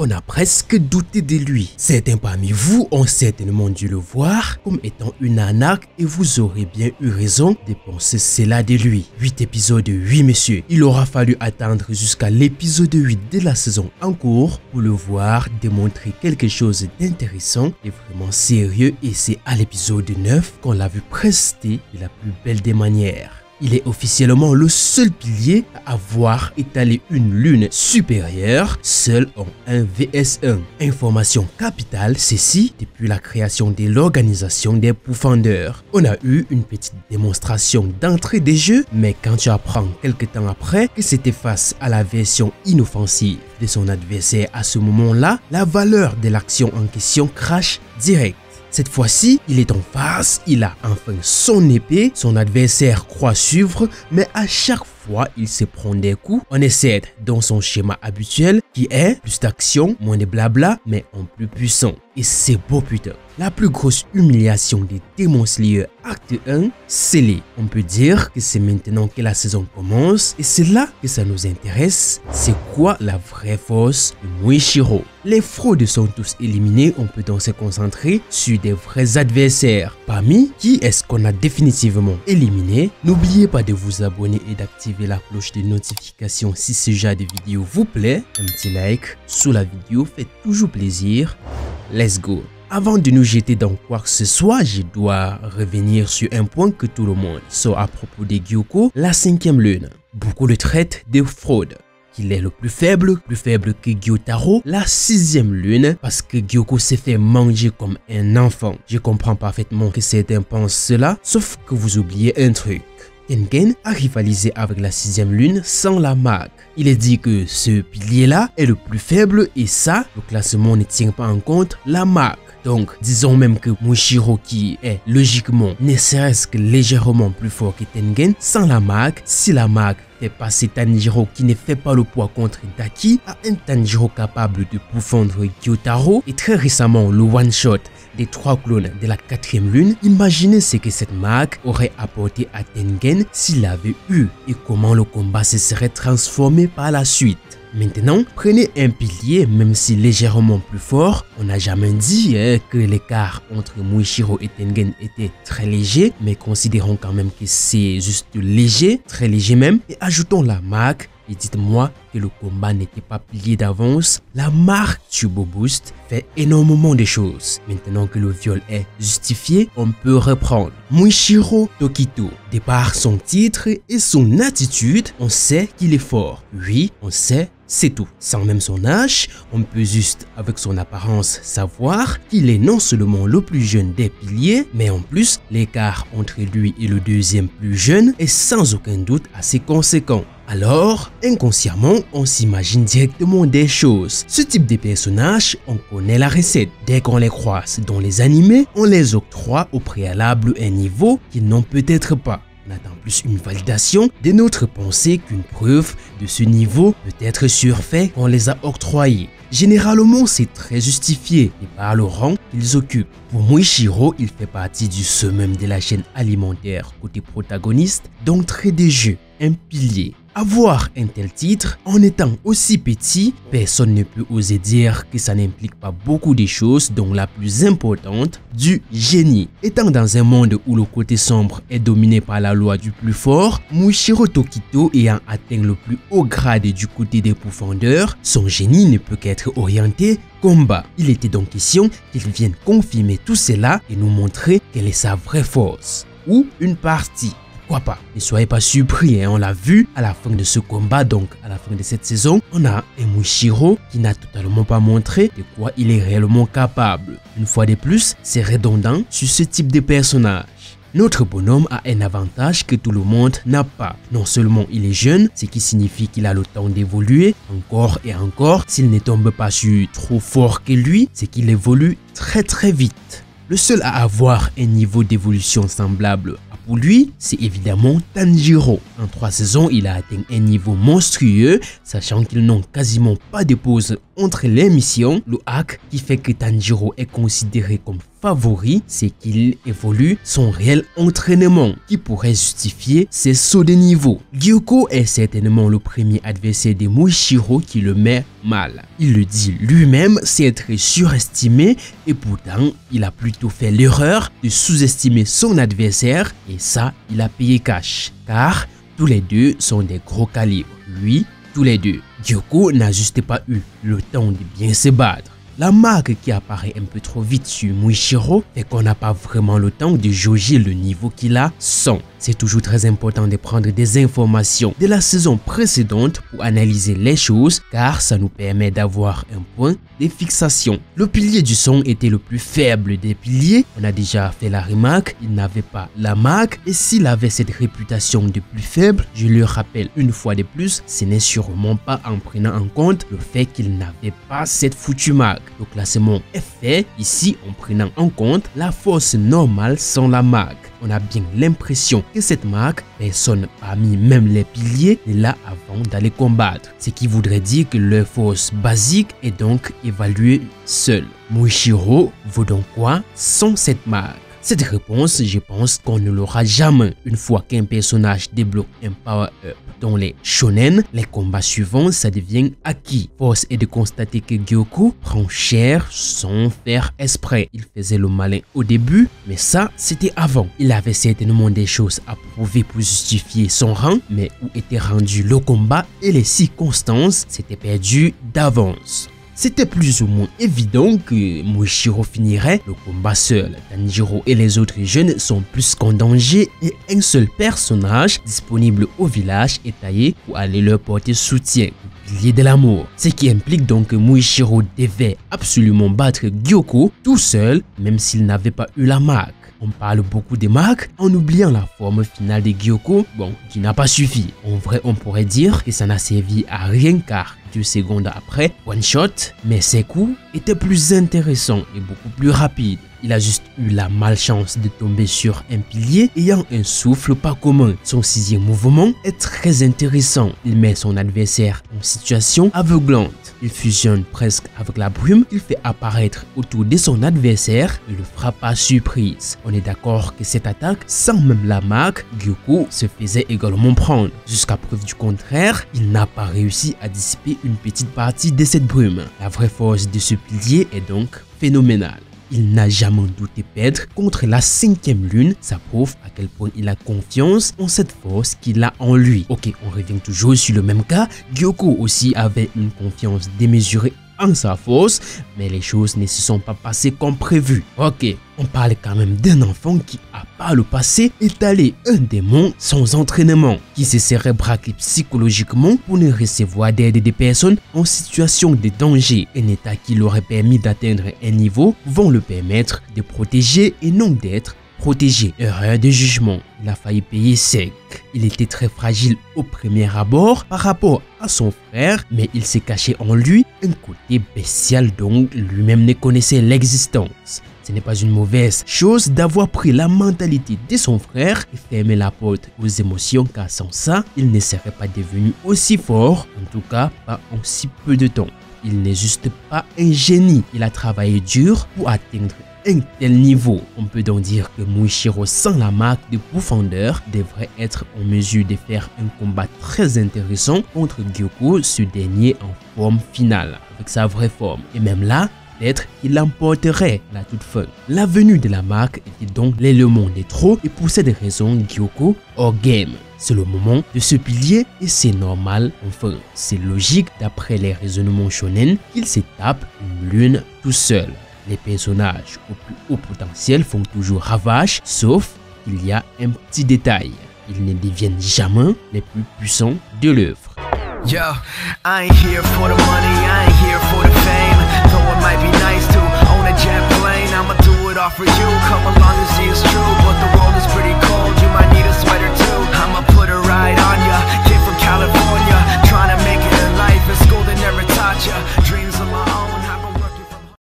On a presque douté de lui. Certains parmi vous ont certainement dû le voir comme étant une arnaque et vous aurez bien eu raison de penser cela de lui. 8 épisodes, 8 messieurs. Il aura fallu attendre jusqu'à l'épisode 8 de la saison en cours pour le voir démontrer quelque chose d'intéressant et vraiment sérieux, et c'est à l'épisode 9 qu'on l'a vu prester de la plus belle des manières. Il est officiellement le seul pilier à avoir étalé une lune supérieure, seul en 1 vs 1. Information capitale, ceci depuis la création de l'organisation des Pathfinders. On a eu une petite démonstration d'entrée des jeux, mais quand tu apprends quelques temps après que c'était face à la version inoffensive de son adversaire à ce moment-là, la valeur de l'action en question crache direct. Cette fois-ci, il est en face, il a enfin son épée, son adversaire croit suivre, mais à chaque fois, il se prend des coups. On essaie dans son schéma habituel qui est plus d'action, moins de blabla, mais en plus puissant. Et c'est beau putain. La plus grosse humiliation des Demon Slayer acte 1, scellé. On peut dire que c'est maintenant que la saison commence et c'est là que ça nous intéresse. C'est quoi la vraie force de Muishiro? Les fraudes sont tous éliminés, on peut donc se concentrer sur des vrais adversaires. Parmi qui est-ce qu'on a définitivement éliminé? N'oubliez pas de vous abonner et d'activer la cloche de notification si ce genre de vidéo vous plaît. Un petit like sous la vidéo fait toujours plaisir. Let's go. Avant de nous jeter dans quoi que ce soit, je dois revenir sur un point que tout le monde sait à propos de Gyokko, la 5e lune. Beaucoup le traitent de fraude. Qu'il est le plus faible que Gyotaro, la 6e lune, parce que Gyokko s'est fait manger comme un enfant. Je comprends parfaitement que certains pensent cela, sauf que vous oubliez un truc. Tengen a rivalisé avec la 6e lune sans la marque. Il est dit que ce pilier-là est le plus faible et ça, le classement ne tient pas en compte la marque. Donc, disons même que Muishiro, qui est logiquement ne serait-ce que légèrement plus fort que Tengen, sans la marque, si la marque fait passer Tanjiro qui ne fait pas le poids contre Daki à un Tanjiro capable de pourfendre Gyotaro, et très récemment le one-shot des 3 clones de la 4e lune, imaginez ce que cette marque aurait apporté à Tengen s'il l'avait eu et comment le combat se serait transformé par la suite. Maintenant, prenez un pilier, même si légèrement plus fort. On n'a jamais dit que l'écart entre Muishiro et Tengen était très léger, mais considérons quand même que c'est juste léger, très léger même, et ajoutons la marque. Et dites-moi que le combat n'était pas plié d'avance. La marque Turbo Boost fait énormément de choses. Maintenant que le viol est justifié, on peut reprendre. Muishiro Tokito, de par son titre et son attitude, on sait qu'il est fort. Oui, on sait, c'est tout. Sans même son âge, on peut juste, avec son apparence, savoir qu'il est non seulement le plus jeune des piliers, mais en plus, l'écart entre lui et le deuxième plus jeune est sans aucun doute assez conséquent. Alors, inconsciemment, on s'imagine directement des choses. Ce type de personnages, on connaît la recette. Dès qu'on les croise dans les animés, on les octroie au préalable un niveau qu'ils n'ont peut-être pas. On attend plus une validation de notre pensée qu'une preuve de ce niveau peut être surfait qu'on les a octroyés. Généralement, c'est très justifié et par le rang qu'ils occupent. Pour Muishiro, il fait partie du summum de la chaîne alimentaire côté protagoniste d'entrée des jeux, un pilier. Avoir un tel titre, en étant aussi petit, personne ne peut oser dire que ça n'implique pas beaucoup de choses, dont la plus importante, du génie. Étant dans un monde où le côté sombre est dominé par la loi du plus fort, Muishiro Tokito ayant atteint le plus haut grade du côté des Pathfinders, son génie ne peut qu'être orienté combat. Il était donc question qu'il vienne confirmer tout cela et nous montrer quelle est sa vraie force, ou une partie. Pourquoi pas? Ne soyez pas surpris, on l'a vu à la fin de ce combat, donc à la fin de cette saison, on a un Muishiro qui n'a totalement pas montré de quoi il est réellement capable. Une fois de plus, c'est redondant sur ce type de personnage. Notre bonhomme a un avantage que tout le monde n'a pas. Non seulement il est jeune, ce qui signifie qu'il a le temps d'évoluer encore et encore. S'il ne tombe pas sur trop fort que lui, c'est qu'il évolue très vite. Le seul à avoir un niveau d'évolution semblable pour lui, c'est évidemment Tanjiro. En 3 saisons, il a atteint un niveau monstrueux, sachant qu'ils n'ont quasiment pas de pause entre les missions, le hack qui fait que Tanjiro est considéré comme favori, c'est qu'il évolue son réel entraînement qui pourrait justifier ses sauts de niveau. Gyuko est certainement le premier adversaire de Muishiro qui le met mal. Il le dit lui-même, c'est être surestimé et pourtant il a plutôt fait l'erreur de sous-estimer son adversaire et ça il a payé cash car tous les deux sont des gros calibres. Lui, tous les deux. Gyuko n'a juste pas eu le temps de bien se battre. La marque qui apparaît un peu trop vite sur Muishiro fait qu'on n'a pas vraiment le temps de jauger le niveau qu'il a sans. C'est toujours très important de prendre des informations de la saison précédente pour analyser les choses car ça nous permet d'avoir un point de fixation. Le pilier du son était le plus faible des piliers. On a déjà fait la remarque, il n'avait pas la marque et s'il avait cette réputation de plus faible, je le rappelle une fois de plus, ce n'est sûrement pas en prenant en compte le fait qu'il n'avait pas cette foutue marque. Le classement est fait ici en prenant en compte la force normale sans la marque. On a bien l'impression que cette marque, personne parmi même les piliers n'est là avant d'aller combattre. Ce qui voudrait dire que leur force basique est donc évaluée seule. Muishiro vaut donc quoi sans cette marque? Cette réponse, je pense qu'on ne l'aura jamais. Une fois qu'un personnage débloque un power-up dans les shonen, les combats suivants, ça devient acquis. Force est de constater que Gyuko prend cher sans faire exprès. Il faisait le malin au début, mais ça, c'était avant. Il avait certainement des choses à prouver pour justifier son rang, mais où était rendu le combat et les circonstances s'étaient perdues d'avance. C'était plus ou moins évident que Muishiro finirait le combat seul. Tanjiro et les autres jeunes sont plus qu'en danger et un seul personnage disponible au village est taillé pour aller leur porter soutien, le pilier de l'amour. Ce qui implique donc que Muishiro devait absolument battre Gyuko tout seul, même s'il n'avait pas eu la marque. On parle beaucoup des marques en oubliant la forme finale de Gyuko, qui n'a pas suffi. En vrai, on pourrait dire que ça n'a servi à rien car 2 secondes après, one shot, mais ses coups étaient plus intéressants et beaucoup plus rapides. Il a juste eu la malchance de tomber sur un pilier ayant un souffle pas commun. Son 6e mouvement est très intéressant. Il met son adversaire en situation aveuglante. Il fusionne presque avec la brume qu'il fait apparaître autour de son adversaire et le frappe à surprise. On est d'accord que cette attaque, sans même la marque, Gyuko se faisait également prendre. Jusqu'à preuve du contraire, il n'a pas réussi à dissiper une petite partie de cette brume. La vraie force de ce pilier est donc phénoménale. Il n'a jamais douté perdre contre la 5e lune, ça prouve à quel point il a confiance en cette force qu'il a en lui. Ok, on revient toujours sur le même cas, Gyuko aussi avait une confiance démesurée en sa force, mais les choses ne se sont pas passées comme prévu. Ok, on parle quand même d'un enfant qui, à part le passé, est allé un démon sans entraînement, qui se serait braqué psychologiquement pour ne recevoir d'aide des personnes en situation de danger, un état qui l'aurait permis d'atteindre un niveau pouvant le permettre de protéger et non d'être protégé. Erreur de jugement, il a failli payer sec. Il était très fragile au premier abord par rapport à son frère, mais il s'est caché en lui un côté bestial dont lui-même ne connaissait l'existence. Ce n'est pas une mauvaise chose d'avoir pris la mentalité de son frère et fermé la porte aux émotions car sans ça, il ne serait pas devenu aussi fort, en tout cas pas en si peu de temps. Il n'est juste pas un génie, il a travaillé dur pour atteindre un tel niveau. On peut donc dire que Muishiro sans la marque de profondeur devrait être en mesure de faire un combat très intéressant contre Gyuko, ce dernier en forme finale, avec sa vraie forme. Et même là, peut-être qu'il l'emporterait la toute fin. La venue de la marque était donc l'élément de trop et pour cette raison, Gyuko hors game. C'est le moment de ce pilier et c'est normal, enfin, c'est logique d'après les raisonnements shonen qu'il se tape une lune tout seul. Les personnages au plus haut potentiel font toujours ravage, sauf qu'il y a un petit détail. Ils ne deviennent jamais les plus puissants de l'œuvre. Yo, I ain't here for the money, I ain't here for the fame. Though it might be nice to own a jet plane, I'ma do it all for you.